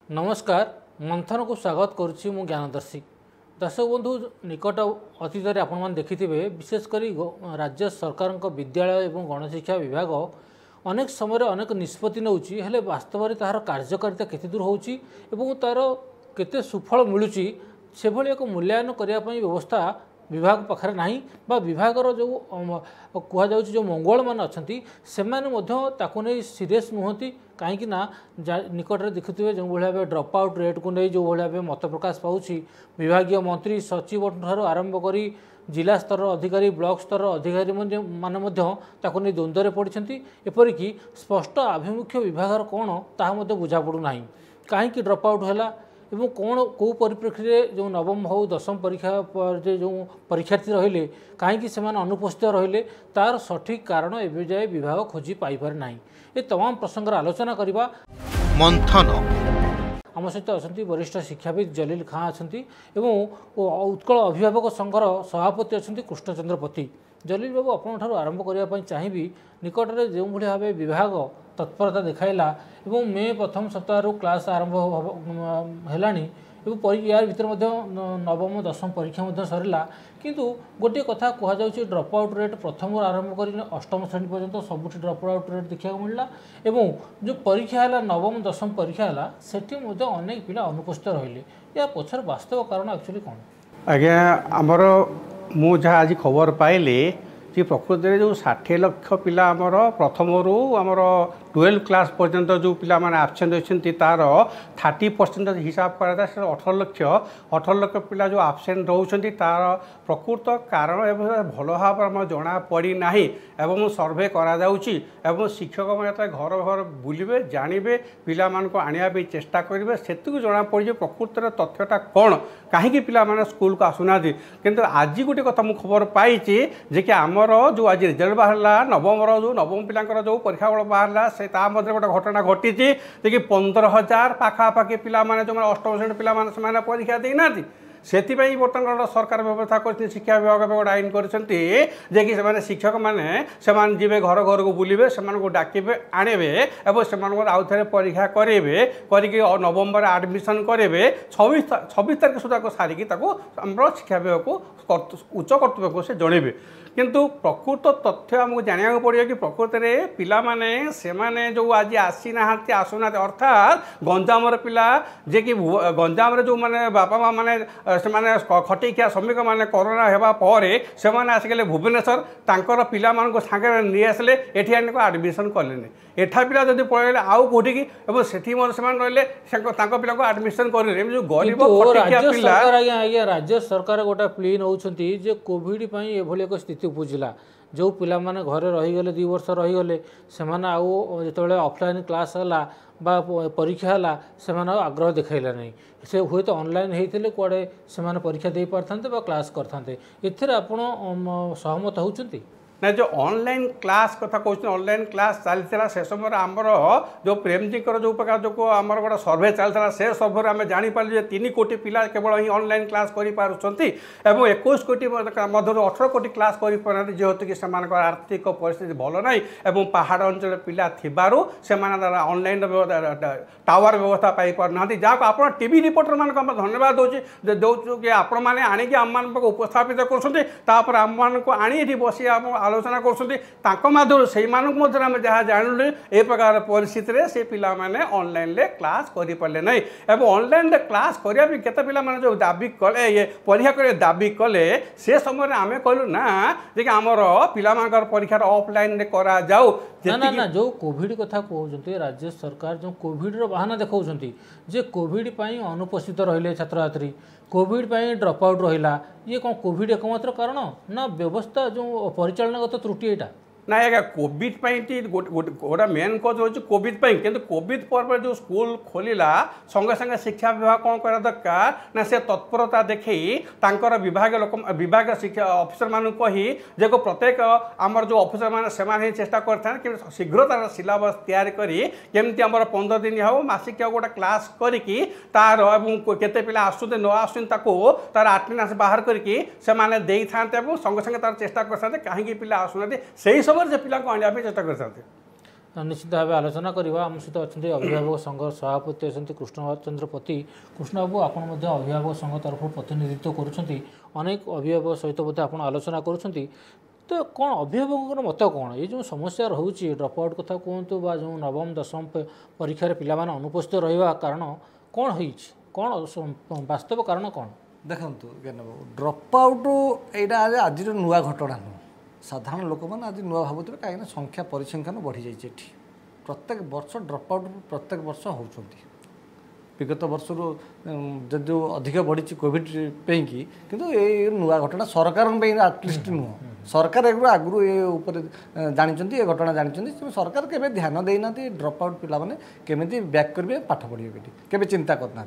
नमस्कार मंथन को स्वागत करुच्ची मु ज्ञानदर्शी दर्शक बंधु निकट अतीत में आपण देखिथे विशेषकर राज्य सरकार विद्यालय और गणशिक्षा विभाग अनेक समय अनेक निष्पत्ति नौची हेले वास्तव में तार कार्यकारिता केते दूर होची एवं तार केते सुफल मिलूची से भली एक मूल्यांकन करने व्यवस्था विभाग पाखे नहीं बा विभागर जो कहुँ जो मंगल मान अच्छा से नहीं सीरीयस नुहति कहीं निकट में देखुए जो भाव ड्रप आउट रेट को नहीं जो भाव मत प्रकाश पाँच विभाग मंत्री सचिव ठार आरंभ कर जिला स्तर अधिकारी ब्लॉक स्तर अधिकारी माने द्वंद्व पड़ती एपरिकी स्पष्ट आभिमुख्य विभाग कौन ताहा बुझा पड़ूना कहीं ड्रप आउट है एवं कौन कौ परिप्रेक्षी जो नवम हो दशम परीक्षा जो परीक्षार्थी रहिले कहीं से अनुपस्थित रहिले तार सठिक कारण एवं जाए विभाग खोजी पाइपर ना ये तमाम प्रसंग आलोचना करवा मंथन आम सहित अच्छा वरिष्ठ शिक्षाविद जलील खाँ अच्छा उत्कल अभिभावक संघर सभापति अच्छा कृष्णचंद्र पति जलील बाबू आपठ आरंभ करने चाहिए निकट में जो भाव विभाग तत्परता देखाइला एवं मे प्रथम सप्ताह क्लास आरंभ है यार भर नवम दशम परीक्षा सरला किंतु गोटे कथा कहुच्छे ड्रप आउट रेट प्रथम आरंभ कर अष्टम श्रेणी पर्यंत सबुठ ड्रप आउट रेट देखा मिलला एवं जो परीक्षा है नवम दशम परीक्षा है सेठी अनेक पिला अनुपस्थित रहिले या पछर वास्तव कारण एक्चुअली कौन आज्ञा आमर मु जहाँ आज खबर पाइली कि प्रकृत में जो 60 लाख पिला आमर प्रथम रू आमर 12 क्लास पर्यंत जो पिला माने आबसेंट होती तार 30% हिसाब कराए 18 लाख पिला जो आबसेंट रोचंती तार प्रकृत कारण एवं भल भाव जना पड़ना एवं सर्वे करा शिक्षक मैंने घर घर बुलवे जानवे पिला को आने चेष्टा करेंगे से जना पड़ी प्रकृत तथ्यटा कौन कहीं पिला माने स्कूल को आसुना किंतु आज गोटे कथा मुझे खबर पाई जे कि आमर जो आज रिजल्ट बाहर नवम जो नवम पिला जो परीक्षा फल बाहर से गोटे घटना घटी देखिए 15,000 पाखापाखि पिला जो अष्टम श्रेणी पिला परीक्षा देना से बर्तमान सरकार व्यवस्था कर शिक्षा विभाग गोटे आईन कर शिक्षक मैंने जी घर घर को बुलवे से डाके आणवे और आउ थे परीक्षा करेंगे करके नवम्बर आडमिशन करेंगे 26 तारीख सुधा को सारिकी शिक्षा विभाग को उच्च कर्तृपक्ष से जनइबे किंतु प्रकृत तथ्य आमको जाना पड़ो कि प्रकृत में पिला माने से माने जो आज आसीना आसुना अर्थात गंजाम पिला जे कि गंजाम जो माने बापा माँ मैंने से खटिकिया श्रमिक मैंने कोरोना होगा से आसिक भुवनेश्वर तांकर पिला सागे नहीं आसले एठी आने आडमिशन कले एठा पिला जब पड़े आउ कौटिकी से पिला को आडमिशन करें जो गरीब पिला राज्य सरकार गोटे प्ली नौ कोविड एभली एक स्थिति उपजिला जो पिला माने घरे रहीगले 2 वर्ष रहीगले से जो ऑफलाइन क्लास है परीक्षा है से आग्रह देखला नहीं से हुए तो ऑनलाइन होते कड़े से परीक्षा दे पारते क्लास करते एथिर आपण सहमत होउछंती ना जो ऑनलाइन क्लास कथा कहते ऑनलाइन क्लास चलता से समय आमर जो प्रेमजी जो प्रकार जो आमर गोटे सर्वे चलता से सर्वे आम जापर 3 कोटी पिला केवल ही ऑनलाइन क्लास कर 21 कोटी मध्य 18 कोटी क्लास कर जेहेतु कि आर्थिक परिस्थिति भल ना और पहाड़ अंचल पिला थिबारु से ऑनलाइन टावर व्यवस्था पाई पारना जहाँ को आप टीवी रिपोर्टर मान धन्यवाद दौचु कि आपण मैंने आणिकी आम उपस्थापित कर आम आनी बसी आलोचना कर से जहाँ जानू ए प्रकार परिस्थिति रे से पिला माने ऑनलाइन क्लास करें ना एवं ऑनलाइन क्लास करिया भी केते पिला माने जो दाबी कले ये परीक्षा करे दाबी कले से समय आम कहलु ना जे आमर पिला मानकर परीक्षा ऑफलाइन रे करा जाऊ ना ना जो कोविड कथा कहते राज्य सरकार जो कोविड रो बहाना देखौछंती जे कोविड पाई अनुपस्थित रहिले छात्र छात्री कोविड पाई ड्रप आउट रहिला ये कौन कोविड एकमात्र कारण ना व्यवस्था जो परिचालनागत त्रुटि एटा ना आज्ञा कोविड गोटे मेन कज हो कोविड किंतु कोविड पर जो स्कूल खोलला संगे संगे शिक्षा विभाग कौन करा दरकार ना से तत्परता देखी तांकर विभाग लोक विभाग शिक्षा ऑफिसर मान कही जे को प्रत्येक आमर जो ऑफिसर मान से चेष्टा कर शीघ्र तार सिलेबस तैयारी करी केमती आमर 15 दिन हो मासिक गोटे क्लास करी तार केते पिला आसुते न आसुन तार अटेंडेंस बाहर करके संगे संगे तार चेष्टा करते कहीं पिला आसुना से पिला को आने चेष्टा करते निश्चित भाव आलोचना करवा आम सहित अच्छा अभिभावक संघ सभापति अच्छा कृष्णचंद्र पति। कृष्ण बाबू आप अभिभावक संघ तरफ प्रतिनिधित्व करेक अभिभावक सहित आप आलोचना कर तो कौन अभिभावक मत कौन ये जो समस्या रोचे ड्रप आउट कथा कहतु बा जो नवम दशम परीक्षा पिला अनुपस्थित रहा कारण कौन हो कौन वास्तव कारण कौन देखु ज्ञान बाबू ड्रप आउट यहाँ आज नुआ घटना नुह साधारण लोक मैंने आज नुआ भावुवे कहीं संख्या परिसंख्यान बढ़ी जाइए प्रत्येक वर्ष ड्रप आउट प्रत्येक वर्ष होती विगत वर्ष जो अधिक बढ़ी कोविड किंतु ये नुआ घटना सरकार आटलिस्ट नुह सरकार आगु ये जानते ये घटना जानते सरकार केवे ध्यान देना ड्रप आउट पिला माने केमिति बैक करेंगे पाठ पढ़े केवे चिंता करना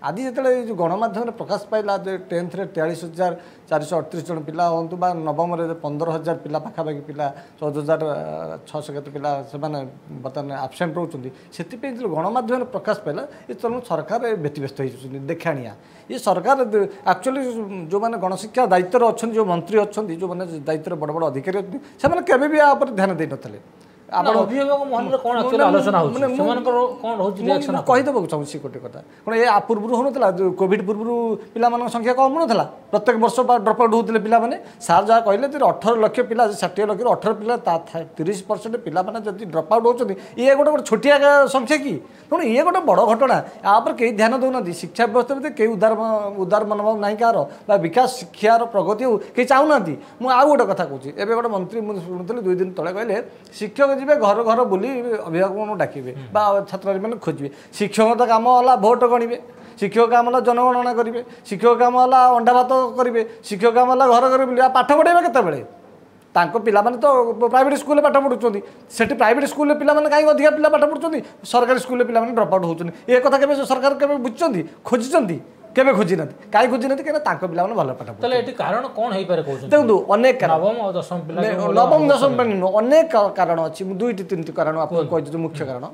आज जो गणमाध्यम प्रकाश पाइला 10th 43,438 जन पिला हूँ बा नवम 15,000 पिला पाखापाखि पिला 14,600 केते पिला से बर्तमान आबसेंट रोचे से गणमाध्यम प्रकाश पाइला ये तेणु सरकार व्यतिव्यस्त हो देखाणिया ये सरकार एक्चुअली जो मैंने गणशिक्षा दायित्व अच्छा जो मंत्री अच्छा जो मैंने दायित्व बड़ बड़ अधिकारी अच्छे से केवे भी ध्यान दे नथिले अभिभावक मन कौन आलोचना कहीदेक चाहिए गोटे कथा कौन ये पूर्व होना कोविड पूर्व पिला संख्या कम होना प्रत्येक वर्ष ड्रप आउट होते पाने सार जहाँ कहले 18 लाख पिला 60 लाख 18 पिला 30% पिला जब ड्रप आउट होती ये गोटे गोटे छोटिया संख्या कि तेणु ये गोटे बड़ घटना यापर कई ध्यान दौना शिक्षा व्यवस्था में कई उदार मनोभाव ना कार विकास शिक्षार प्रगति हो कई चाहूना मुझे गोटे कथा कहूँ एवं गोटे मंत्री मुझे शुणुली 2 दिन तले कहले शिक्षक जी घर घर बुली अभिभावक डाकिबे छात्र मैंने खोजे शिक्षक तो काम है भोट गणवे शिक्षक काम है जनगणना करेंगे शिक्षक काम है अंडा भात करेंगे शिक्षक काम है घर घर बुला पाठ पढ़ेगा केतबेले पिला माने तो प्राइवेट स्कूल पाठ पढ़ुंट से प्राइवेट स्कूल पिला माने कहीं अधिक पिला पाठ पढ़ुंट सरकारी स्कूल पिला माने ड्रप आउट होती ये कथा के सरकार के बुझुंट खोजुंट केवे खोजी ना कहीं खोजी ना कहीं पिला भल पाठ पढ़े कारण कौन देखो अनेक नवम दशम अनेक कारण अच्छी 2-3 कारण आप मुख्य कारण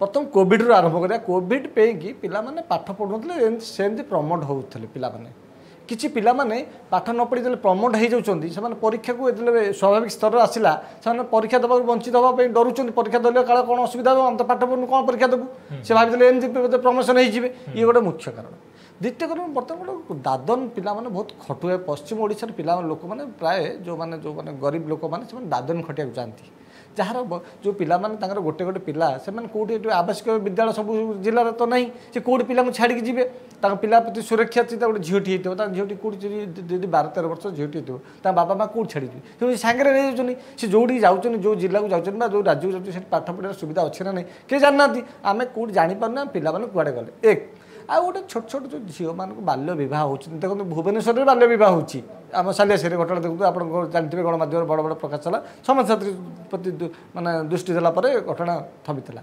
प्रथम कोविड रू आरंभ करा कोविड पे पिला माने पाठ पढ़ुले सेमती प्रमोट होते पिला माने किछि पिला माने पाठ न पढ़ी देले प्रमोट हो जाउछन्ती से परीक्षा को एतले स्वाभाविक स्तर आसिला से परीक्षा दबा वंचित हवा पे डरुछन्ती परीक्षा देले काला कोन असुविधा हो हम तो पाठ पढ़नु कोन परीक्षा देबु से भाबि देले एमती प्रमोशन हो जिवे ये गोटे मुख्य कारण द्वितीय कारण बर्तमान गोटे दादन पिला माने बहुत खटुए पश्चिम ओडिशा पिला लोक माने प्राय जो माने गरीब लोक माने से दादन खटिया जाती जार जो पिला माने गोटे गोटे पिला से कौटी आवासिक विद्यालय सब जिले तो नहीं से कौटी पिला छाड़ी जी पिला प्रति सुरक्षा चाहिए गोटे झीटी होता झीटी कौटी 12-13 वर्ष झीटी हो बाबा माँ कौट छाड़ी तो सांगे नहीं जाऊँ सी जो जाऊँ जो जिला को जाऊँ जो राज्य को जाऊँ पाठ पढ़ार सुविधा अच्छे ना नहीं किए जानना आम कौट जापना पिला कुआड़े गले एक आ गोटे छोट छोट जो झील मान बाल्य विवाह हो देखो भुवनेश्वर में बाल्य विवाह होम सालियासी घटना देखते आप जानते गणमाध्यम बड़ बड़ प्रकाश चला समाज छात्री प्रति मानने दृष्टि देलापर घटना थमिला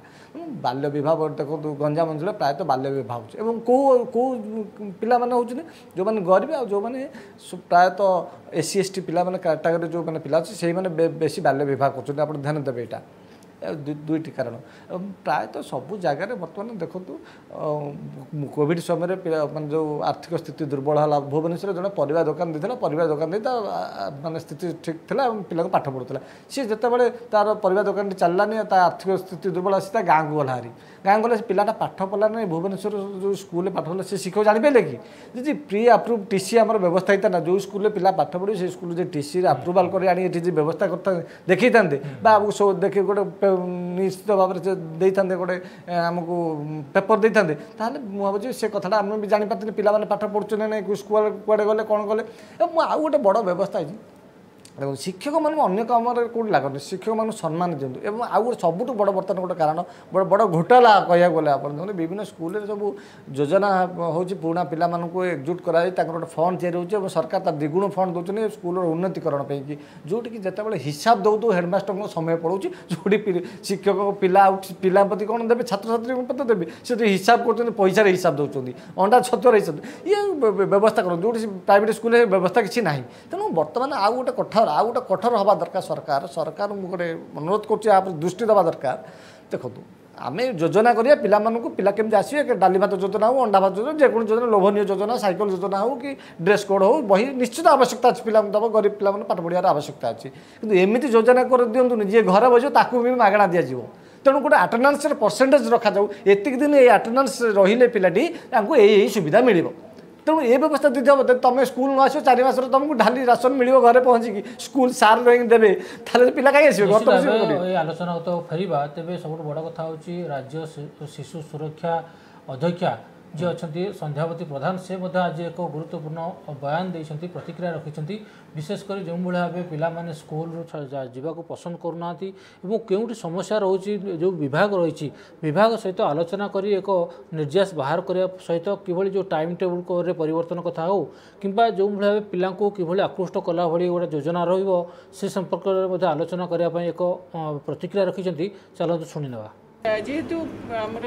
बाल्य विवाह देखो गंजाम अंचल प्रायतः बाल्य विवाह हो कौ पिला जो मैंने गरीब आ जो मैंने प्रायतः SC ST पिला कैटेगरी जो मैंने पिला अच्छे से बेसी बाल्य विवाह कर ध्यान देवे यहाँ दुईटी कारण प्रायतः सबू जगार बर्तमान देखु कोविड समय मैं जो आर्थिक स्थिति दुर्बल है भुवनेश्वर जो परिवार दुकान देता परिवार दुकान दे मानने स्थिति ठीक था पिला पाठ पढ़ुला सी जिते तार परिवार दुकान चललानी आर्थिक स्थिति दुर्बल आसी गाँव को गला हारी गाँव गला पिलाटा पाठ पढ़ला नहीं भुवनेश्वर जो स्कूल पाठ पढ़ला से शिक्षक जापारे कि जी प्री आप्रुव TC आम व्यवस्था होता ना जो स्कूल पिला पाठ पढ़े से स्कूल TC आप्रुवाल कर व्यवस्था करता देखी था सब देखे गोटे निश्चित भाव में गोटे आमको पेपर दे था मुझे से कथा आम भी जापारे पिला पाठ पढ़ुचे ना नहीं स्कूल कुआड़े गले कौन गले आउ गोटे बड़ व्यवस्था है देखो शिक्षक मान अन्य कम कौट लगन शिक्षक मान सम्मान दिंतु एवं आउ सबुठ बड़ बर्तमान गोटे कारण बड़ बड़ घोटाला कह गले आप विभिन्न स्कूल सब योजना हूँ पुराणा पिला एकजुट कर गोटे फंड तैयारी हो सरकार तार द्विगुण फंड दौरान स्कूल उन्नतिकरण पर जोटि जिते हिसाब दौ दौ हेडमास्टर समय पड़ो जो शिक्षक पिला पिला प्रति कौन देवे छात्र छात्री प्रति देवे से हिसाब कर पैसा हिसाब दौरान अंडा छतुआर हिसाब ये व्यवस्था कर जो प्राइवेट स्कूल व्यवस्था किसी ना तेणु बर्तमान आउ गोटे कठोर आ गोटे कठोर हवा दरकार सरकार सरकार गोटे अनुरोध कर दृष्टि देवा दरकार देखो आम योजना करिया पिला पिला केमती आसवे डाली भात योजना हो अंडा भात योजना जेको योजना लोभनीय योजना साइकेल योजना हो कि ड्रेस कोड हो बही निश्चित आवश्यकता अच्छी पिला दब गरीब पिला पाठ पढ़ार आवश्यकता अच्छी कि एमती योजना कर दिंतु जी घर बजे ताकू भी मागणा दिज्व तेणु गोटे आटेंडेंस परसेंटेज रखा जाऊ एतिक दिन ये आटेंडेंस रहिले पिलाटी तांको यही सुविधा मिल तेणु ये व्यवस्था दी हम तुम स्कूल न आस 4 मास तुमको ढाली राशन मिल घरे पहुँचिकी स्कूल सार रही देवे पिला कहीं आसवे आलोचना तो फेरवा तेज सब बड़ कथा हूँ राज्य शिशु सुरक्षा अध्यक्षा जी अच्छा संध्यावती प्रधान से आज एक गुरुत्वपूर्ण बयान देते प्रतिक्रिया रखिंट विशेषकर जो भाव पे स्कूल जावाक पसंद करना क्योंकि समस्या रोचे जो विभाग रही विभाग सहित आलोचना कर एक निर्देश बाहर करने सहित कि जो टाइम टेबुल को परिवर्तन कथा हो कि जो भाव पिला कि आकृष्ट कला भाई गोटे योजना रे संपर्क में आलोचना करने एक प्रतिक्रिया रखिंट चलते शुणिने जेहेतु आमर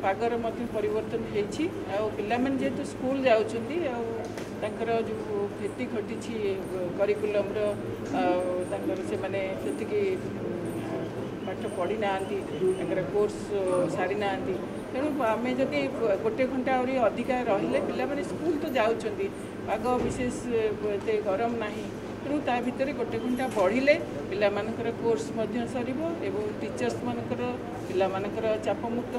पागर परिवर्तन होती जेहेतु स्कूल जाऊँगी जो क्षति घटी करिकुलम से पाठ पढ़ी ना कोर्स सारी ना तेणु आम जदि गोटे घंटा आहरी अधिका रहिले पे स्कूल तो जाऊँगी पाग विशेष गरम ना तेणु ता भितर गोटे घंटा बढ़िले पिलामानकर कोर्स सर एवं टीचर्स मानकर पिलामानकर चापमुक्त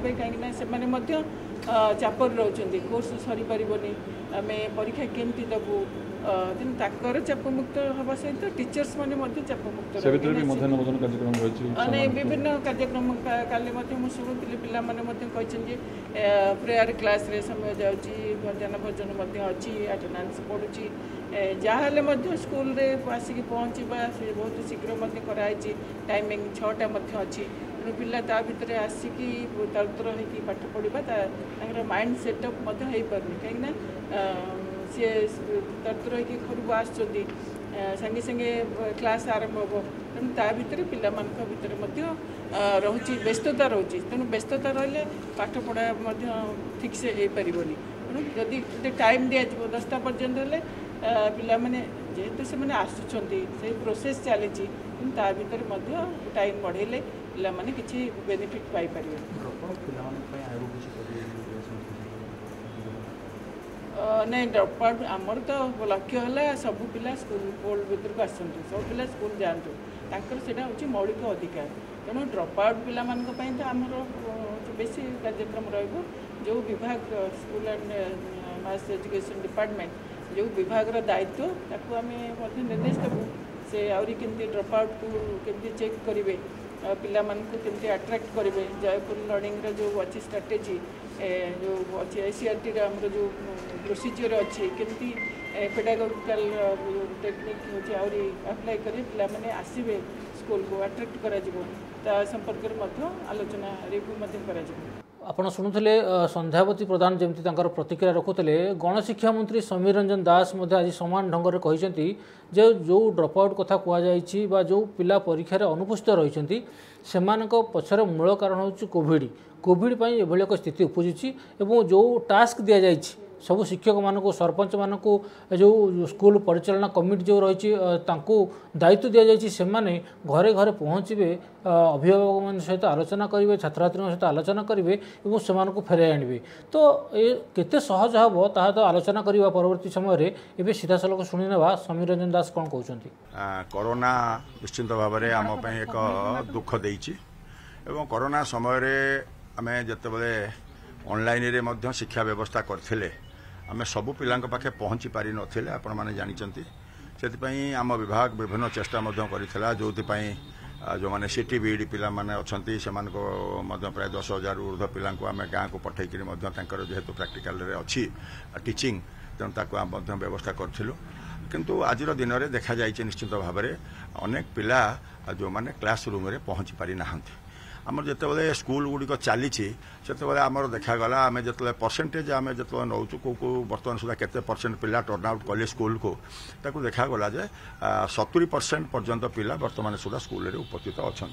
हे कहीं से चापर रोचे कोर्स सरी पारनी आम परीक्षा केमती दबू तेणु ताकर चापमुक्त हवा सहित टीचर्स मैंने चापमुक्त विभिन्न कार्यक्रम काली शुणुली पाने प्रेयर क्लास रे समय जाऊँगी मध्याह्न भोजन अच्छी अटेंडेंस पड़ुची जहाँ स्कूल रे आसिक पहुँचवा से बहुत शीघ्र कराई टाइमिंग 6टा अच्छी तेणु पिला ता भितर आसिकी तरतर होगी पाठ पढ़ा माइंड सेटअप हो पारनी कहीं सी तरतर होगी घर आस संगे संगे क्लास आरंभ हो तेणु ता भितर पिला भितर रोचे व्यस्तता रोचे तेणु व्यस्तता रही पाठ पढ़ा ठीक से हो पारनी तेणु जदि टाइम दि 10टा पर्यंत पिला माने जेहेतु से मैंने आसुंच से प्रोसेस चली ता भर टाइम बढ़ेले पिला माने किसी बेनिफिट पाई परिवे नहीं ड्रॉप आउट आमर तो लक्ष्य है सब पिला स्कूल बोर्ड भर को आसतु सब पिला स्कूल जातु से हूँ मौलिक अधिकार तेणु ड्रॉप आउट पिला तो आमर बेसी कार्यक्रम रो विभाग school and mass education department जो विभाग दायित्व ताकू आम निर्देश देवु से आहरी केमती ड्रॉप आउट को केमती चेक करेंगे पिला केमती अट्रैक्ट करेंगे जयपुर लर्निंग जो अच्छी स्ट्राटेजी जो अच्छी ACRT जो प्रोसीजर अच्छी केमती पेडागोजिकल टेक्निक होची आहरी अप्लाई करें पिला माने आसवे स्कूल को अट्रैक्ट करा संपर्क में आलोचना रिव्यू करा आपण शुणुले संध्यावती प्रधान जमी प्रतिक्रिया रखुले गणशिक्षा मंत्री समीर रंजन दास आज समान ढंग से कहते जो ड्रॉप आउट कथा कहुई जो पिला परीक्षार अनुपस्थित रही से पछर मूल कारण हूँ कोविड एभली एक स्थिति उपजुची जो टास्क दि जाए सब शिक्षक मानक सरपंच मानक जो स्कूल परिचालना कमिटी जो रही दायित्व दि जाए से घरे घरे पहुँचे अभिभावक मान सहित आलोचना करेंगे छात्र सहित आलोचना करेंगे और से फेराई आणवे तो ये केते सहज हम ता तो आलोचना करवा परवर्ती समय ये सीधा सलख शुणी ना समीर रंजन दास कौन कहते कोरोना निश्चिंत भाव में आम एक दुख देती कोरोना समय आम जिते ऑनलाइन रे शिक्षा व्यवस्था करथिले आम सबू पिला पाखे पहुँची पारि नथिले आपण माने जानिचंती से आम विभाग विभिन्न चेष्टा करथिला जो जो मैंने सीटी बीडी पिला माने अछंती सेमानको प्राय 10,000 ऊर्ध्व पिला आम गाँ को पठेक जेहेतु प्रैक्टिकल रे अच्छी टीचिंग तेणु ताको आम व्यवस्था करथिलु किंतु आजिर दिन में देखा जाइए निश्चित भाव में अनेक पिला जो मैंने क्लास रूम रे पहुँची पारि नाहंती आमर जिते स्कूल गुड़िक चली से आमर देखागला आम जो परसेंटेज आम जो नौ को बर्तमान सुधा केते परसेंट पिला टर्न आउट कले स्कूल को ताकू देखागला जे 70% पर्यंत पिला बर्तमान सुधा स्कूल रे उपस्थित अच्छा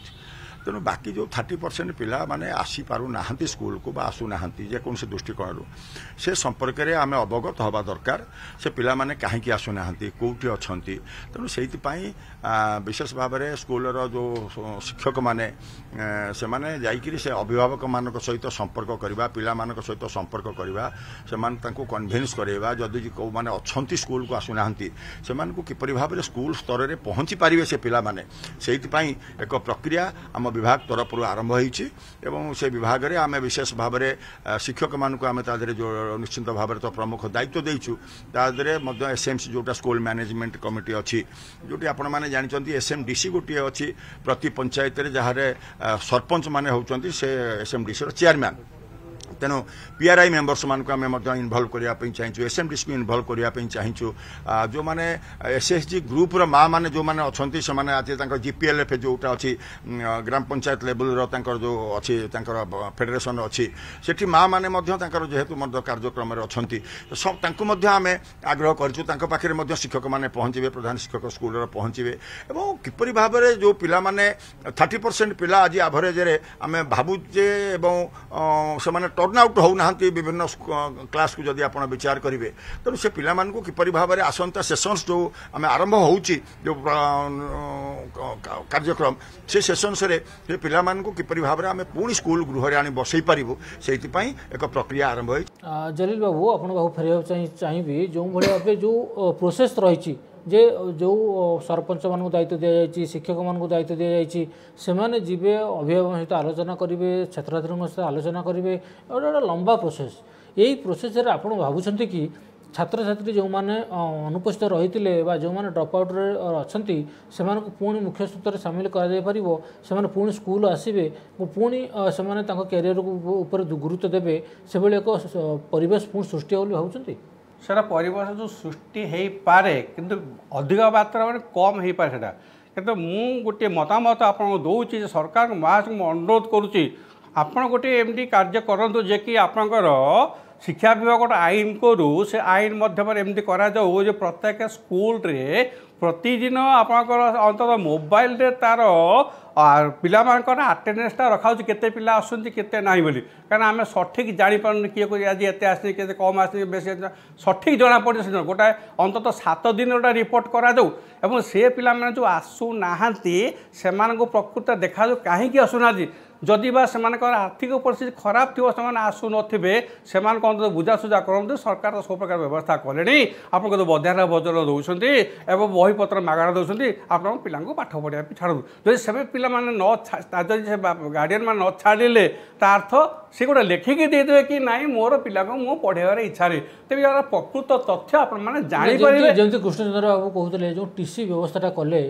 तेणु बाकी जो 30% पिला माने आसी पारु नाहंती स्कूल को आसु नाहंती जेकोसी दृष्टिकोण से संपर्क में आम अवगत हवा दरकार से पिला माने कहीं आसु नाहंती कोठी अछंती तेणु से विशेष भाव में स्कूल जो शिक्षक माने से माने जाइकिरी से अभिभावक मान सहित संपर्क करवा पिला मान सहित संपर्क करवा से कन्भिन्स करवा जदि कौ माने अछंती स्कूल को आसु नाहंती से किपरि भाव में स्कूल स्तर में पहुँची पारे से पिला माने से एक प्रक्रिया आम विभाग तरफ आरंभ होईछि एवं से विभाग रे आमे विशेष भाव में शिक्षक मानक आमे तादरे जो निश्चित भाव में तो प्रमुख दायित्व देइछु तादरे मध्य एसएमसी जोटा स्कूल मैनेजमेंट कमिटी अछि जोटी आपण माने जानिचंती एसएमडीसी गोटे अछि प्रति पंचायत रे जहारे सरपंच माने होउचंती से एसएमडीसी रो चेयरमैन तेणु पीआरआई मेंबर्स मानक आम इनवल्व करने चाहूँ एसएमडीसी को इनवल्व करने चाहूँ जो मैंने एसएसजी ग्रुप माँ मैंने जो मैंने अच्छा से आज जीपीएलएफ जोटा अच्छी ग्राम पंचायत लेवल जो अच्छी फेडरेशन अच्छी से माँ मैंने जेहेतु कार्यक्रम अच्छा आम आग्रह करें शिक्षक मैंने पहुँचे प्रधान शिक्षक स्कूल पहुँचे और किपरि भाव में जो पिला माने 30% पिला आज एवरेज आम भावुचे से टर्न आउट होना विभिन्न क्लास को जदि आप विचार करेंगे तेणु से पिला मानू किपरि भाव में आसंता सेसन्स जो आम आरंभ होची जो कार्यक्रम से सेसन्स रे पिला मानू किपरि भाव में आम पुणी स्कूल गृह आनी बसई पारिबु सेति पई एक प्रक्रिया आरंभ होई। जलील बाबू आपण बाबू फेरिया चाहिए जो भाई जो प्रोसेस रही जे जो सरपंच मान दायित्व दि जाए शिक्षक मान दायित्व दि जाए से जीवे अभिभावक सहित आलोचना करेंगे छात्र छात्री सहित आलोचना करेंगे गोटे लंबा प्रोसेस यही प्रोसेस आप भावुं कि छात्र छात्री जो मैंने अनुपस्थित रही जो मैंने ड्रप आउट अच्छा से पुणी मुख्य सूत्र सामिल कर पुणी स्कूल आसवे पुणी से कैरियर ऊपर गुरुत्व देवे से एक परिवेश पुणी सृष्टि हो भावुं सेटा परिवेश जो सृष्टि हो पारे किंतु अधिक मात्रा में कम हो पाए सेटा किंतु मु गोटे मतामत आपको दौची सरकार महाराज को अनुरोध करुच्ची आपड़ गोटे एमती कार्य करूँ जे कि आपणकर शिक्षा विभाग गोटे आईन करू से आईन मध्यम एमती करा जाऊ जो प्रत्येक स्कूल रे प्रतिदिन आपणकर अंततः मोबाइल रे तार पिलामानकर आटेंडेंसटा रखाऊँ केते पिला आसुंती केते नाही बोली कारण आम सठिक जापार किए को आज एत आस कम आस बेस सठिक जना पड़े गोटाए अंततः 7 दिन गोटा रिपोर्ट करा जाऊ एवं से पिला माने जो आसुना से प्रकृत देखा जाऊ कहीं आसुना जदि बा से आर्थिक परिस्थिति खराब थी से आसु से बुझासुझा करूँ सरकार तो सब प्रकार व्यवस्था कले आपको बधार भोजन दौरान एवं बहीपत्र मागଣା दौरान आप पिला पाठ पढ़ा छाड़ू जब से पिला न गार्डियन मैंने न छाड़े तार्थ सी गोटे लेखिकी देदेवे कि नाई मोर पिला को मो पढ़ार इच्छा नहीं तेज यार प्रकृत तथ्य आपने जापर जमी कृष्णचंद्र बाबू कहते जो टीसी व्यवस्था कले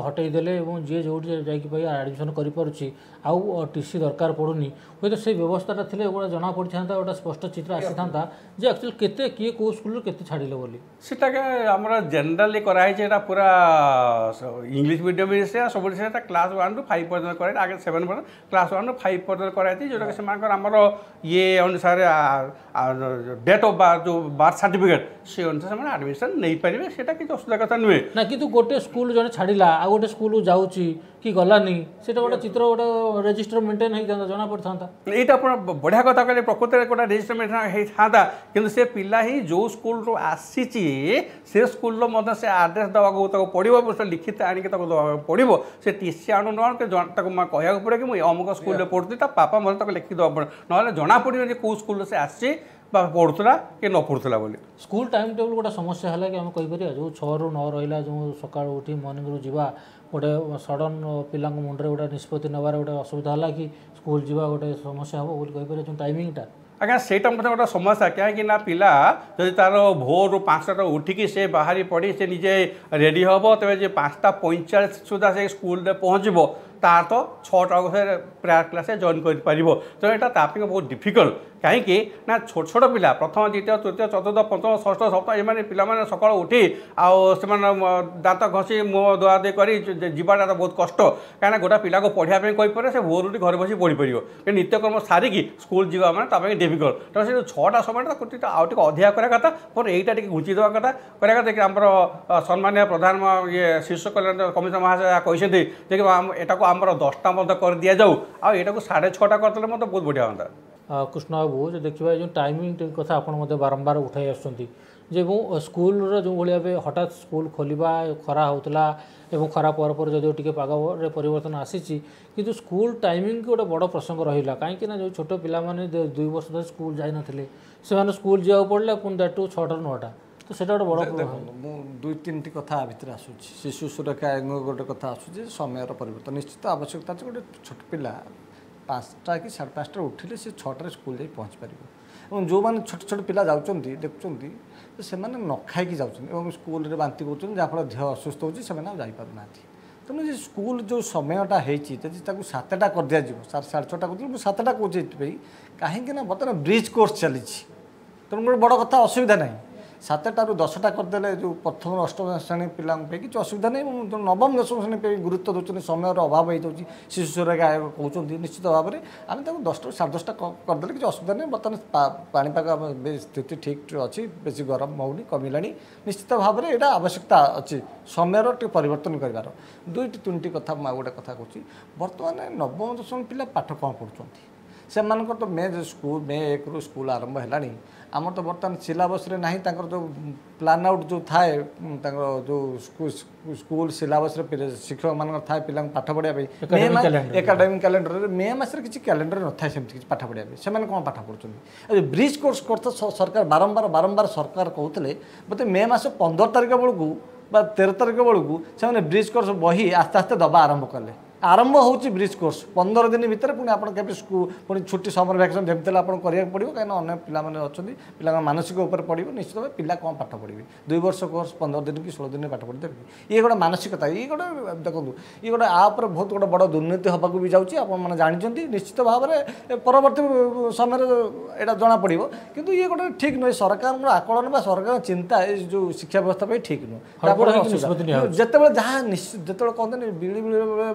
हटईदे जी जो आडमिशन करें आउ टीसी दरकार पड़ूनी हूँ तो से व्यवस्था थे गोटे जना पड़ी था गोटे स्पष्ट चित्र आसी था जे एक्चुअली केते किए को स्कूल केते छाड़िले बोली सीटा के आमर जेनराली कराई पूरा इंग्लिश मीडियम से सब क्लास 1 ରୁ 5 पर्यटन कराई आगे 7 पर्यटन क्लास 1 ରୁ 5 पर्यटन कराई जोटा कि आमर ये अनुसार डेट ऑफ बार्थ जो बार्थ सर्टिफिकेट से अनुसार से एडमिशन नहीं पारे से किसी असुविधा कथा नुहे ना कि गोटे स्कूल जड़े छाड़ा आ गोटे स्कूल जाऊँगी कि गलानी से गोटे चित्र गोटे रजिस्टर मेंटेन होता जना पड़ता यहाँ आप बढ़िया कथा कहले प्रकृत में गोटे रजिस्टर मेंटेन होता कि से पिला ही जो स्कूल रू आसी से स्कूल से आड्रेस दवा पड़ो लिखित आणिक पड़ो से टीसी आणु न कहूँ पड़े कि मुझे अमुक स्कूल पढ़ुती पापा मतलब लिखिक देवा पड़े ना जना पड़े कौ स्कूल से आसी पढ़ुला कि न पढ़ुला बोली स्कूल टाइम टेबल गोटे समस्या है कि आम कहीपर जो 6 ରୁ 9 रहा जो सका उठी मॉर्निंग रू जावा गोटे सडन पिला मुंडे गोटे निष्पत्ति नबार गोटे असुविधा है कि स्कूल जावा गोटे समस्या हम बोली कहीपर जो टाइमिंगटा आज्ञा से गोटे समस्या कहीं पिला जब तार भोर 5टा उठिकी से बाहरी पड़ी से निजे रेडी हम तेज 5:45 सुधा से स्कूल पहुँचब तार तो 6टा प्रेयर क्लास जॉइन कर तो यहाँ तापी बहुत डिफिकल्ट कहीं ना छोट छोट पिला प्रथम द्वितीय तृतीय चतुर्थ पंचम षष्ठ सप्तम ये पिला सका उठी आउ दांत घसी मुह धुआधुई कर जीवाटा तो बहुत कष्ट कहीं गोटा पिला को पढ़ाई कहीपर से भोर उठी घर बस पढ़ी पार नित्यकर्म सारिकी स्कूल जावा मैंने डिफिकल्ट तेना से 6टा समय आउट अधिका करा कथा पर यहीटा घुंची देवा कथा करा कथा आमर सम्मानीय प्रधान ये शिशु कल्याण कमिशनर महाशय कहते यहाँ को आमर 10टा कर दि जाऊ आटा को 6:30 करते बहुत बढ़िया होता कृष्ण बाबू जो देखा जो टाइमिंग कथा आप बारंबार उठाई आसुँचे वो स्कूल जो भाई हठात स्कूल खोलवा खरा होता खरा पर जो टी पागे परिवर्तन आसी कि स्कूल टाइमिंग गोटे बड़ प्रसंग रहा कहीं जो छोट पिला 2 वर्ष धरी स्कूल जाई नथिले से स्कूल जावा पड़े पुणी दैट 6 ରୁ 9ଟା तो सेटा गोटे बड़ देखो मु दुई तीन कथा भितर आसूची शिशु सुरक्षा आयोग गोटे कथा आसूची समय परिवर्तन निश्चित आवश्यकता अच्छे गोटे छोट पिला 5टा कि 5:30 उठिले से 6टार स्कूल जाई पहुँच पार और जो मैंने छोट छोट पिला जाऊँच देखुं से न खाई जाऊँ स्कूल में बांति कर जहाँफल देह असुस्थ होती से जापना तेणु जो स्कूल जो समयटा होती 7टा कर दिज्व 6:30 कर 7टा कौन कहीं बर्तमान ब्रिज कोर्स चली तेणु गोटे बड़ कथा असुविधा ना 7टारू 10टा करदे जो प्रथम अष्टम श्रेणी पिला किसी असुविधा नहीं जो नवम दशम श्रेणी गुरुत्व दूसरे समय अभाव हो शिशु सुरक्षा आयोग कहते निश्चित भाव में आम 10टारू 10:30 करदे किसी असुविधा नहीं बर्तमान पाणीपाग स्थिति ठीक अच्छी बेसी गरम होनी कमिला निश्चित भाव में यहाँ आवश्यकता अच्छी समय परिवर्तन करार 2-3टी कथा गोटे कथा कहूँ बर्तमान नवम दशम पिला पाठ कौन पढ़ुं से तो मे स्कूल मे 1 रू स्कूल आरंभ है आम तो बर्तमान सिलेबस ना जो प्लान आउट जो थाए जो स्कूल सिलेबस शिक्षक मान थाए पिला पाठ पढ़ाई एकाडेमिक कैलेंडर मे मसरे किसी कैलेंडर न था सेमती पाठ पढ़ाई से कौन पाठ पढ़ुं ब्रिज कोर्स करते सरकार बारंबार सरकार कहते बोलते मे मस 15 तारिख बेलू 13 तारिख बेलू से ब्रिज कोर्स बही आस्ते आस्ते दबा आरंभ कले आरंभ होची ब्रिज कोर्स 15 दिन भितर पुणी आप स्कूल पुणी छुट्टी समर वैकेशन जमी करा पड़ो कहीं अने पाने अच्छा पिला मानसिक उपर पड़ो निश्चित भाव पिला कौन पाठ पढ़े 2 वर्ष कोर्स 15 दिन कि 16 दिन पाठ पढ़ी देवे ये गोटे मानसिकता ये गोटे देखो ये गोटे आप बहुत गोटे बड़ दुर्नीति हाँ भी जाऊँगी आप जानते निश्चित भाव में परवर्त समय यहाँ जना पड़ो कि ये गोटे ठीक नुहे सरकार आकलन सरकार चिंता जो शिक्षा व्यवस्था ठीक नुह जिते जहाँ निश्चित जो कहते बिड़ी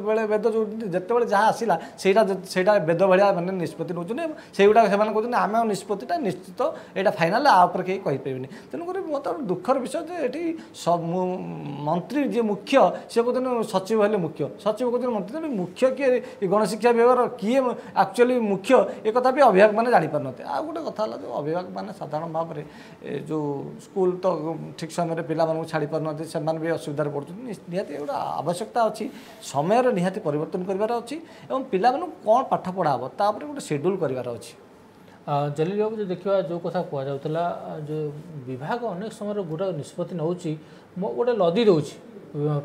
बेले वेद जो जिते जहाँ आसला से वेद भाया मैंने निष्पत्ति नौ से गुड़ा से कहते आम निष्पत्तिटा निश्चित यहाँ फाइनाल आपर कहीं कहीपर तेणुक मत दुखर विषय ये मंत्री जी मुख्य सी कहते सचिव हेल्ले मुख्य सचिव कहते मंत्री मुख्य किए गणशिक्षा विभाग किए एक्चुअली मुख्य एक भी अभिभावक मैंने जापार ना आ गोटे कथा जो अभिभावक मैंने साधारण भाव में जो स्कूल तो ठीक समय पिला छाड़ी पार ना से भी असुविधा पड़ते निहाती गोटे आवश्यकता अच्छी समय निहाती परिवर्तन करार अच्छी और पिला कौन पाठ पढ़ा तापर गोटे शेड्यूल करार अच्छी जलील बाबू जो देखा जो कथा कहला जो विभाग अनेक समय गोटे निष्पत्ति नौ गोटे लदी दौर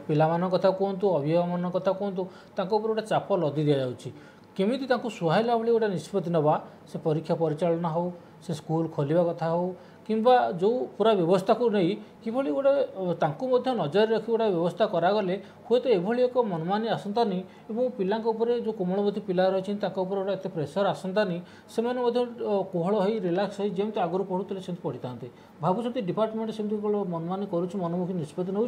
पिला कथा कहतु अभिभावक कथा कहतु गोटे चाप लदी दि जाऊँगी केमी सुहाइला भाई गोटे निष्पत्ति नवा से परीक्षा परिचालना हो से स्कूल खोलिया कथा हो किंबा जो पूरा व्यवस्था को नहीं किभली गोटे नजर रखी गोटे व्यवस्था करागले हुए तो एभली एक मनमानी आसंतानी और पिला जो कोमलवती पिला रही गोटे एत प्रेसर आसंतानी से कोहल हो रिलैक्स हो जमी आगुरी पढ़ुते से पढ़ी था भावुं डिपार्टमेंट सेमती मनमानी करुँच मनमुखी निष्पत्ति नौ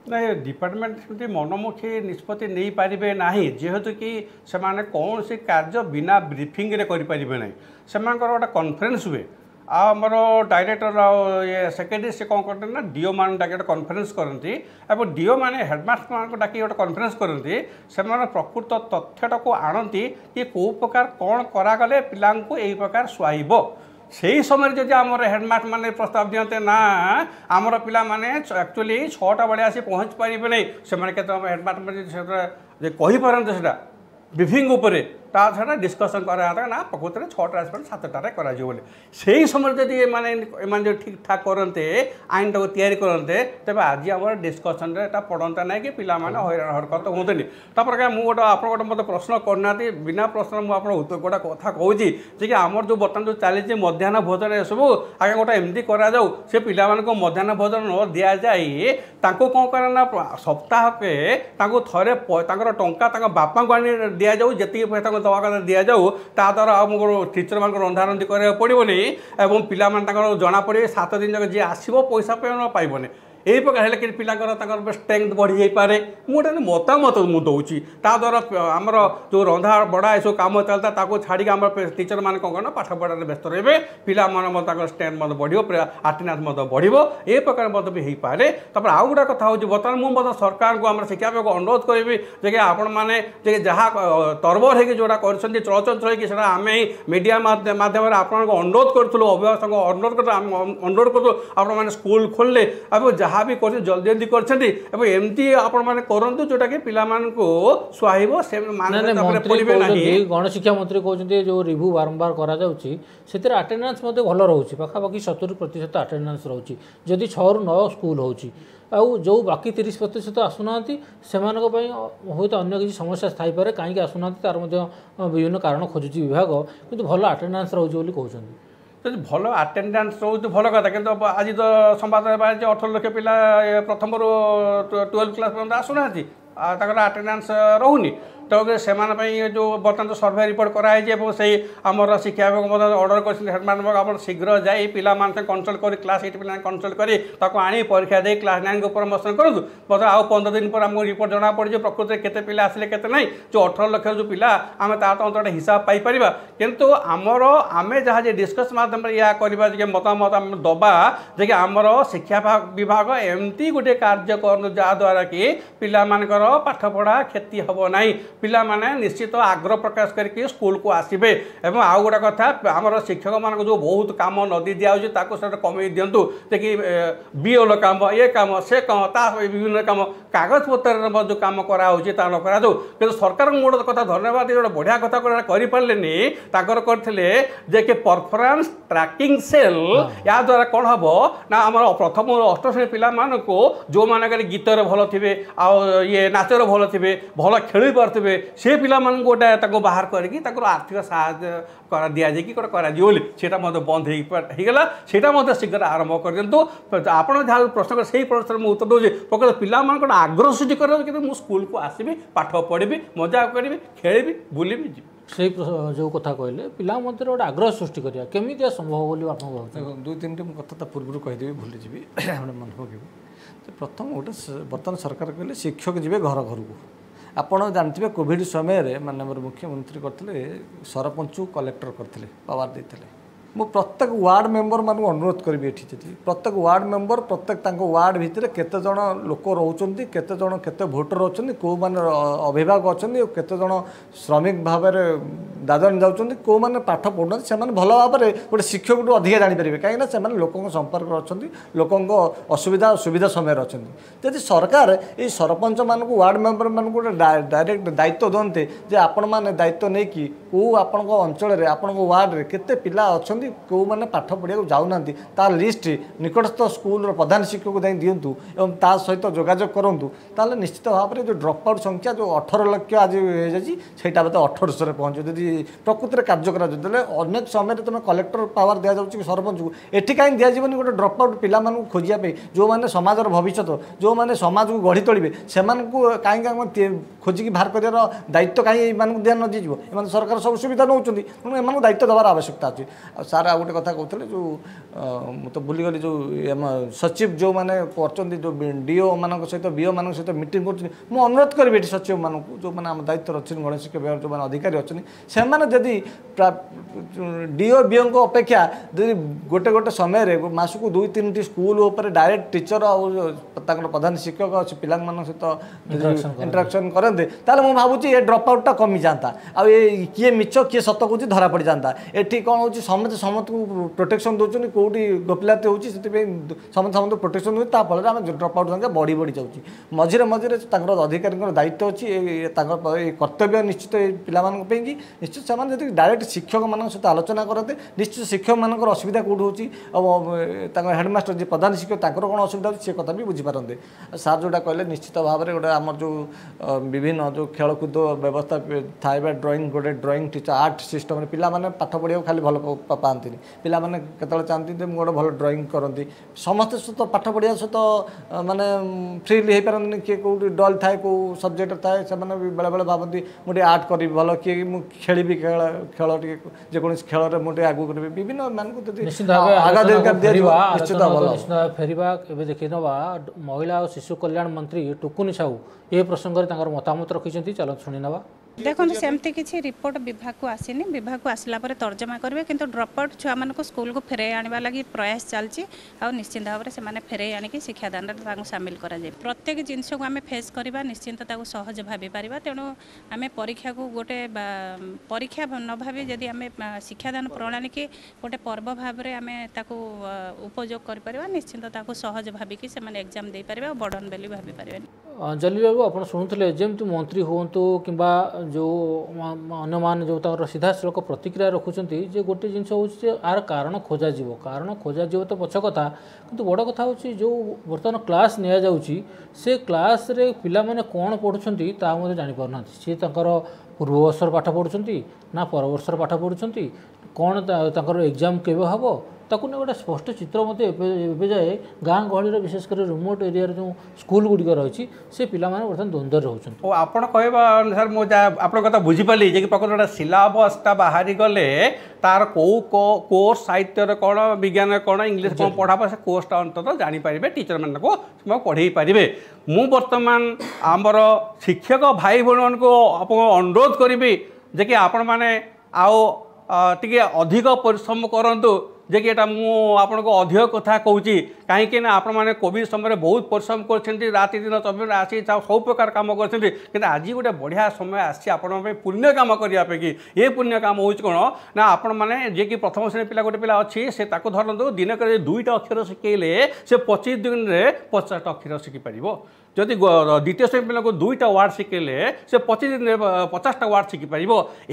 ना डिपार्टमेंट सेमती मनमुखी निष्पत्ति नहीं पारे ना जेहेतु कि से कौन से कार्य बिना ब्रीफिंग करें ना से गोटे कॉन्फ्रेंस हुए आमर डायरेक्टर ये सेक्रेटरी से कौन करते ना डीओ मान डाक कॉन्फ्रेंस करती और डीओ मैंने हेडमास्टर मान डाक गोटे कॉन्फ्रेंस करती से प्रकृत तथ्यटा को आणती कि कौ प्रकार कौन करागले पिला यही प्रकार सुहाइब से ही समय जब आम हेडमास्टर मैंने प्रस्ताव दिखते ना आमर पिला माने एक्चुअली 6टा बड़े आसी पहुँच पारे नहीं से हेडमास्टर कहीपरते से ब्रीफिंग उपरे ता छड़ा डिस्कसन करा ना प्रकृत में 6टा 7टारे करा से ही समय जदि मैंने जो ठीक ठाक करते आईन टाक तैयारी करते तेज आज आम डिस्कसन पड़ता ना कि पिला माने हैरान हरकत होते तापर मुझे गोटे आप मत प्रश्न करना बिना प्रश्न मुझे गोटे कथा कहूँ कि आमर जो बर्तमान जो चली मध्याह्न भोजन सब आगे गोटे एमती करा से पिला मध्याह्न भोजन न दि जाए कौन करना सप्ताह के थे टाँचा बापा को आनी दि जाऊ जी दवा कथा दि जाऊ ता द्वारा आमको टीचर मान रंधा रंधि करा पड़ोनी और पिला जना पड़े 7 दिन तक जी आसो पैसा पाइबनी यही प्रकार है कि पिलांर स्ट्रेंथ बढ़ी जापे मुझे मतामत मुझे दूसरी द्वारा आमर जो रंधा बड़ा ये सब कम चलता छाड़ी आम टीचर मैंने कौन करना पाठ पढ़ाने व्यस्त रे पिला स्ट्रेंथ बढ़ो आटेंडेंस बढ़ो ये प्रकार भी हो पाए तापर आउ गोटे कथा हूँ बर्तमान मुझे सरकार को आम शिक्षा विभाग अनुरोध करी जे आपण मैंने जहाँ तरबर हो जोड़ा कर चलचंचल कि आम मीडिया मध्यम आप अनुरोध करूँ अभिभावक अनुरोध कर अनुरोध करूँ आप स्कूल खोलने अब जहाँ भी कर जल्दी जल्दी करमती आपण मैंने करूँ जोटा कि पिला सुहाइब से पड़े ना। गणशिक्षा मंत्री कहते जो रिव्यू बारंबार कर आटेंडान्स भल रोचे पाखापाखि 70% आटेंडान्स रोचे जदि 6 ରୁ 9 स्कूल होची जो बाकी 30% आसुना से हूँ तो अन्य किसी समस्या थाई पारे कहीं आसुना तार विभिन्न कारण खोजुची विभाग किंतु भल आटेंडान्स रोचे बोली कहते भल आटेंडान्स रोचे भल कथा कि आज तो संवाद 18 लाख पिला प्रथम रू 12 क्लास पर्यंत आसुना आटेंडान्स रोनी तो से जो बर्तमान सर्वे रिपोर्ट कराई से आमर शिक्षा विभाग अर्डर कर शीघ्र जाए पिला कनसल्ट कर क्लास 8 पिला कनसल्ट कर आनी परीक्षा दे क्लास 9 को प्रमोशन करूँ बस आउ 15 दिन पर आमको रिपोर्ट जना पड़े प्रकृति में केते पिला आसिले केते नहीं जो 18 लाख जो पिला आम तार हिसाब पाइपर किंतु आमर आम जहाँ डिस्कस माध्यम या करवा मतामत आम दबा जे आमर शिक्षा विभाग एमती गोटे कार्य कर जहाद्वारा कि पिला पाठपढ़ा क्षति हम ना पिला माने निश्चित आग्रह प्रकाश करके स्कूल को आसबे एवं आउ गोटे कथा आमर शिक्षक मान जो बहुत काम नदी दिखाई कमे दिंतु कि बीएल काम ये काम से काम विभिन्न काम कागज पत्र जो कम कराऊँगी ता न करा कि सरकार को गोटे कथा धन्यवाद गोटे बढ़िया कथा करें करते जे कि परफॉर्मेंस ट्रैकिंग सेल या द्वारा कौन हम ना आम प्रथम 8 श्रेणी पिला जो मानक गीत भल थे ये नाचर भल थे भल खेली पारे से पिला गोटे बाहर करके आर्थिक साहाय्य कर दि जाए गोटे करा बंद होगला से शीघ्र आरंभ कर दिंतु आप जहाँ प्रश्न से प्रश्न मुझे उत्तर दूसरी प्रकृत पिला आग्रह सृष्टि कर स्कूल को आसबि पाठ पढ़ी मजा करी खेली बुली जी से जो कथा कहले पिला मध्य गोटे आग्रह सृष्टि करा केमी संभव बोली आप 2-3 कथा पूर्व कहीदेवी भूली जी मन पकड़ प्रथम गोटे बर्तमान सरकार कहले शिक्षक जी घर घर को आपड़ जानते कोविड समय माननीय मुख्यमंत्री करते सरपंच कलेक्टर करते पावर देते मु प्रत्येक वार्ड मेंबर मान अनुरोध करी ये प्रत्येक वार्ड मेंबर प्रत्येक वार्ड भितर केते जन लोक रोचंती केते जन केते वोटर अच्छा कौ मान अभिभावक अच्छा केते जन श्रमिक भाव में दादन जाऊँच कौ मैंने पाठ पढ़ुना से भल भाव में गोटे शिक्षक टू अधिक जानीपारे कहीं लोक संपर्क अच्छा लोक असुविधा सुविधा समय अच्छा जदि सरकार ये सरपंच मान वार्ड मेंबर मान गोटे डायरेक्ट दायित्व दिंते जे आपण मैंने दायित्व नहीं कि कौ आपण अंचल आपण वार्ड केते पिला अच्छा कौ मैंने पाठ पढ़ा जाऊना तार लिस्ट निकटस्थ स्कूल प्रधान शिक्षक को दिंतु एवं ता सहित जोगाजोग करूँ ताल निश्चित भाव में जो ड्रप आउट संख्या जो 18 लाख आज से 1800 पहुँचे जदि प्रकृति में कार्य करा अनेक समय तुम कलेक्टर पावर दि जाऊँगी सरपंच को एटी कहीं दिजावन गोटे ड्रप आउट पिला खोजापी जो मैंने समाजर भविष्य जो मैंने समाज को गढ़ी तोड़े से कहीं खोजिकी बाहर कर दायित्व कहीं दिया न दीजिए सरकार सब सुविधा नौ तेणु दायित्व देवार आवश्यकता अच्छी सार आ गोटे कथा कहते जो तो भूलीगली जो सचिव जो मैंने जो डीओ मान सहित बीओ मान सहित मीटिंग कर अनुरोध करी सचिव मान जो मैंने आम दायित्व अच्छे गणेश शिक्षा विभाग जो अधिकारी अच्छे से डीओ बीओ अपेक्षा यदि गोटे गोटे समय मासक 2-3 स्कूल उपर डायरेक्ट टीचर और प्रधान शिक्षक अच्छे पिला सहित इंटराक्शन करते ताले मुझे भावुँ ये ड्रप आउटा कमी जाता आ किए मिछ किए सत कौच धरा पड़ जाता ये कौन हो समस्त को प्रोटेक्शन दौरान कौटी गोपीलाती होती समस्त प्रोटेक्शन दूसरी ताफल आम ड्रप आउट संख्या बढ़ी बढ़ी जाऊँगी मझे मझे अधिकारी दायित्व अच्छी कर्तव्य निश्चित पाई निश्चित से डायरेक्ट शिक्षक मान सहित आलोचना करते निश्चित शिक्षक मान असुविधा कौटी हो हेडमास्टर जी प्रधान शिक्षक कौन असुविधा से कथा भी बुझीपारते सार जोटा कहले निश्चित भाव में गोटे आम जो विभिन्न जो खेलकूद व्यवस्था थाए ड्रॉइंग गोटे ड्रॉइंग टीचर आर्ट सिस्टम पिला माने पाठ पढ़ा खाली भल पाती पिला माने केतले चाहती गोटे भल ड्रॉइंग करती समस्ते सहित पाठ पढ़ा सहित माने फ्रीली हो पारती किए कौटी डल थाए कौ सब्जेक्ट थाए से बेले बेले भावती मुझे आर्ट करी भल किए खेली खेल जेको खेल में मुझे आगू करी विभिन्न मानक फेरवा देखी ना महिला और शिशु कल्याण मंत्री टुकुनी साहू ये प्रसंग में मतामत रखी चलो शुणी ना। देखो सेमती किसी रिपोर्ट विभाग को आसीनी विभाग को आसला पर तर्जमा करेंगे किंतु ड्रप आउट छुआ मान स्कूल को फेरे आने लगी प्रयास चलती आ निश्चित भाव में से फेरे आणिकी शिक्षादान सामिल कराए प्रत्येक जिनस को आम फेस करवा निश्चिंत सहज भावी पार तेणु आम परीक्षा को गोटे परीक्षा न भावी जदि आम शिक्षादान प्रणाली की गोटे पर्व भाव में आम उपयोग कर निश्चिंत सहज भाविकी एग्जाम दे पारे बर्डन बेली भावी पारे। अंजलि बाबू आप शुणुले जमी मंत्री हूँ कि जो अन्य मान जो सीधा सड़क प्रतिक्रिया रखुच्च गोटे जिन हूँ आर कारण खोजा तो पछ कथा कि बड़ कथा हूँ जो बर्तमान क्लास नि जाऊँगी से क्लास रे पिला माने कौन पढ़ुंट ता जापार सी पूर्व वर्षर पाठ पढ़ुंट ना पर वर्षर पाठ पढ़ुंट कौन एग्जाम केवे हम ताकू गोटे स्पष्ट चित्र मत जाए गाँ गहली विशेषकर रिमोट एरिया जो स्कूल गुड़िक रही से पिला माने बर्तमान द्वंद्व रोचे आप कहवा अनुसार मुझे आप कथा बुझीपाली जे प्रकृत गोटे सिलेबसटा बाहरी गले तार कौ कोर्स साहित्य कौन विज्ञान कौन इंग्लीश कौन पढ़ा से कोर्सटा अंततः जानीपारे टीचर मान को पढ़े पारे। मु बर्तमान आमर शिक्षक भाई भाई को अनुरोध करी जे कि आपण मैंने आओ टी अधिक परिश्रम करंतु जे कि आपन को अधिक कथा कहूँ कहीं आपण मैंने कोविड समय बहुत परिश्रम कर राति दिन 24 घंटा आसी सब प्रकार काम कर आज गोटे बढ़िया समय आसी पुण्य काम करने कि ये पुण्य काम हो कौन ना आपण मैंने जे कि प्रथम श्रेणी पिला गोटे पिला अच्छी से धरतु दिनक 2टा अक्षर शिखेले से 25 दिन में 50टा अक्षर शिखिपार जदि द्वितीय श्रेणी पिला को 2टा वार्ड शिखेले से 25 दिन में 50टा वार्ड शिखिपार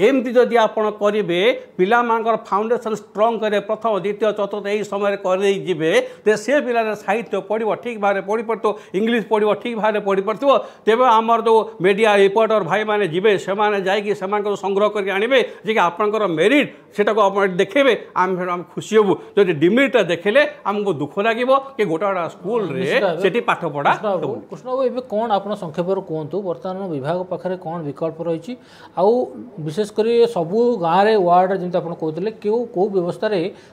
एमती जदि आप करेंगे पिला फाउंडेसन स्ट्रंग करे प्रथम द्वितीय चतुर्थ यही समय करे से पिला साहित्य पढ़ो ठीक भाव पढ़ी पड़ो इंग्लीश पढ़ो ठीक भाव पढ़ी पड़ो तेज आमर जो मीडिया रिपोर्टर भाई मैंने जी से संग्रह करके आने जी आपंकर मेरिट से देखेबे आम खुशी हबू जब डिमेरिट देखेले आमको दुख लगे कि गोटे गोटे स्कूल से पाठ पढ़ा। कृष्ण बाबू एवं कौन आप संक्षेप कहतु बर्तमान विभाग पाखे कौन विकल्प रही आउ विशेषकर सबू गाँव में वार्ड जमी आप कहते कौ व्यवस्था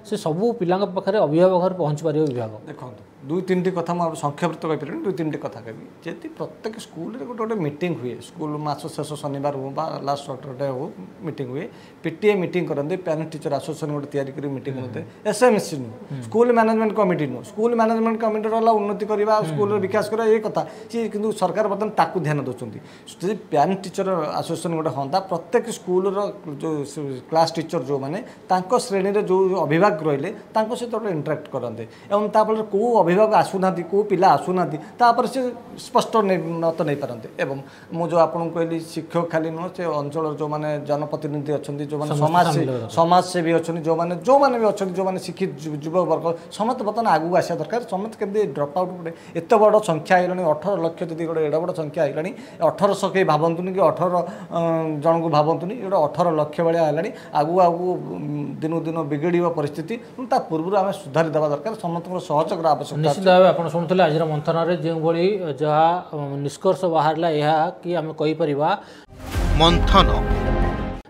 से सबू पिला पाखे अभिभावक पहुँच पार विभाग देखो 2-3टी कथा मुझे संक्षेप तो कही 2-3टी कथा कही जब प्रत्येक स्कूल रे गोटे मीटिंग हुए स्कूल मास शेष शनिवार हो लास्ट सैटरडे हो मीटिंग हुए पीटीए मीटिंग करते पेरेंट टीचर एसोसिएशन गोटे तैयारी मीटिंग होते एसएमसी नु स्कूल मैनेजमेंट कमिटी नु स्कूल मैनेजमेंट कमिटी रहा उन्नति करवा स्कूल विकास करवा ये कथा सी किंतु सरकार बर्तमान ताकू ध्यान दौरान जब पेरेंट टीचर एसोसिएशन गोटे हाँ प्रत्येक स्कूल जो क्लास टीचर जो मैंने श्रेणी में जो अभिभावक रही सहित गोटे इंटराक्ट करते एवं तापर कौ अभिभावक आसुना कौ पिला आसुना तापर से स्पष्ट मत नहीं पारते एवं मुझे जो आपको कहली शिक्षक खाली नुह से अंचल जो मैंने जनप्रतिनिधि अच्छा जो मैंने समाजसेवी अच्छा जो मैंने भी अच्छा जो मैंने शिक्षित युवक वर्ग समस्त बर्तमान आगू आसा दरकार समस्त केमती ड्रप आउट गोटे एत बड़ संख्या है 18 लाख जी गोटे एड बड़ संख्या है 1800 कहीं भावतुनि कि 18 जन को भावतुनि गोटे 18 लाख भाया है आगू आगू दिन दिन बिगड़ परिस्थिति पूर्व आम सुधारी देवा दरकार समस्त सहयोग आवश्यकता निश्चित भाव आप शुणुते आज मंथन जो भाई जहाँ निष्कर्ष बाहर यह कि आम कहीपर मंथन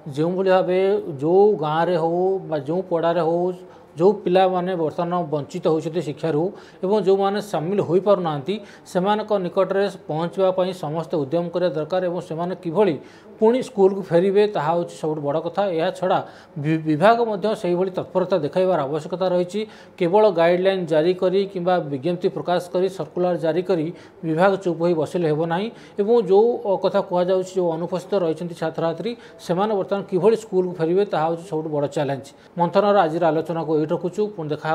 जो भाव जो गाँव में हो जो पड़ारे हो जो पिला माने बर्तमान वंचित होती शिक्षार एवं जो माने सामिल हो पारना से निकट में पहुँचवाई समस्त उद्यम करा दरकार और से किभली पुणी स्कूल को फेरबे ता हूँ सब बड़ कथा यह छड़ा विभाग से तत्परता देखाइबार आवश्यकता रही केवल गाइडलाइन जारी करी किंबा विज्ञप्ति प्रकाश करी सर्कुलर जारी करी विभाग चुप हो बसिले हेब नाही एवं जो कथा कहुँ जो अनुपस्थित रही छात्र छात्री से बर्तमान किभली स्कूल को फेरबे ता हूँ सब बड़ चैलेंज मंथन आज आलोचना को ये रखुचु पुणी देखा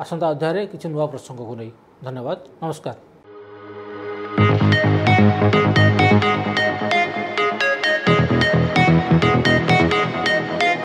आसंता अध्याय किसी नुआ प्रसंग को नहीं। धन्यवाद नमस्कार।